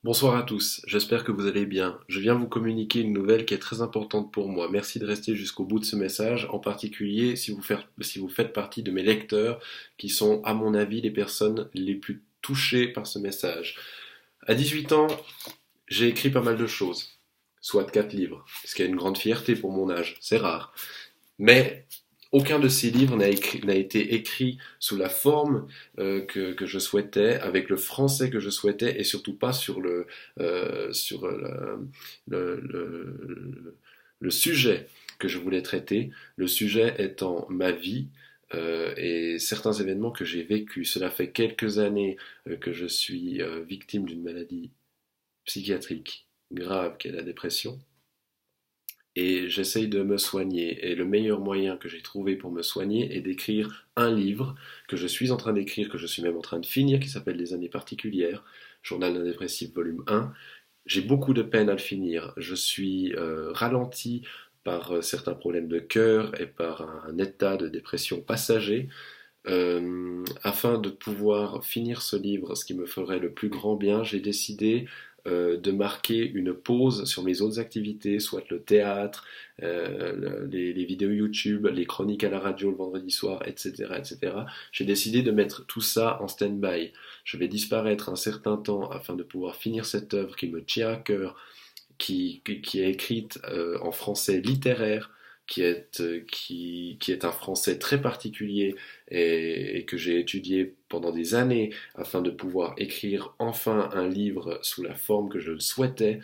Bonsoir à tous, j'espère que vous allez bien. Je viens vous communiquer une nouvelle qui est très importante pour moi. Merci de rester jusqu'au bout de ce message, en particulier si vous faites partie de mes lecteurs, qui sont, à mon avis, les personnes les plus touchées par ce message. À 18 ans, j'ai écrit pas mal de choses, soit 4 livres, ce qui est une grande fierté pour mon âge, c'est rare. Mais aucun de ces livres n'a été écrit sous la forme que je souhaitais, avec le français que je souhaitais, et surtout pas sur le sujet que je voulais traiter. Le sujet étant ma vie et certains événements que j'ai vécus. Cela fait quelques années que je suis victime d'une maladie psychiatrique grave qu'est la dépression. Et j'essaye de me soigner. Et le meilleur moyen que j'ai trouvé pour me soigner est d'écrire un livre que je suis en train d'écrire, que je suis même en train de finir, qui s'appelle Les années particulières, Journal d'un dépressif, volume 1. J'ai beaucoup de peine à le finir. Je suis ralenti par certains problèmes de cœur et par un état de dépression passager. Afin de pouvoir finir ce livre, ce qui me ferait le plus grand bien, j'ai décidé de marquer une pause sur mes autres activités, soit le théâtre, les vidéos YouTube, les chroniques à la radio le vendredi soir, etc., etc. J'ai décidé de mettre tout ça en stand-by. Je vais disparaître un certain temps afin de pouvoir finir cette œuvre qui me tient à cœur, qui est écrite en français littéraire, qui est un français très particulier et que j'ai étudié pendant des années afin de pouvoir écrire enfin un livre sous la forme que je le souhaitais.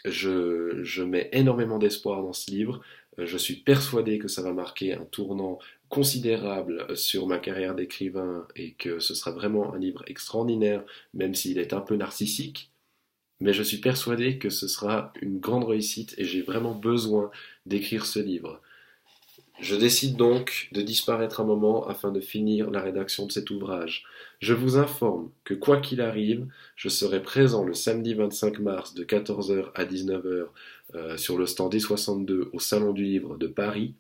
Je mets énormément d'espoir dans ce livre. Je suis persuadé que ça va marquer un tournant considérable sur ma carrière d'écrivain et que ce sera vraiment un livre extraordinaire, même s'il est un peu narcissique. Mais je suis persuadé que ce sera une grande réussite et j'ai vraiment besoin d'écrire ce livre. Je décide donc de disparaître un moment afin de finir la rédaction de cet ouvrage. Je vous informe que quoi qu'il arrive, je serai présent le samedi 25 mars de 14h à 19h sur le stand D62 au Salon du Livre de Paris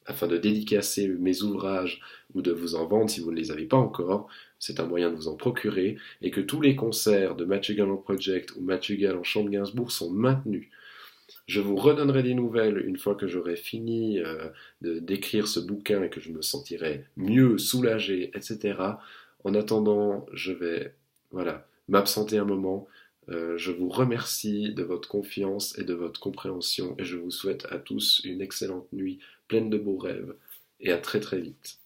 afin de dédicacer mes ouvrages ou de vous en vendre si vous ne les avez pas encore. C'est un moyen de vous en procurer et que tous les concerts de Mathieu Galland Project ou Mathieu Galland chante Gainsbourg sont maintenus. Je vous redonnerai des nouvelles une fois que j'aurai fini d'écrire ce bouquin et que je me sentirai mieux, soulagé, etc. En attendant, je vais m'absenter un moment. Je vous remercie de votre confiance et de votre compréhension et je vous souhaite à tous une excellente nuit pleine de beaux rêves et à très très vite.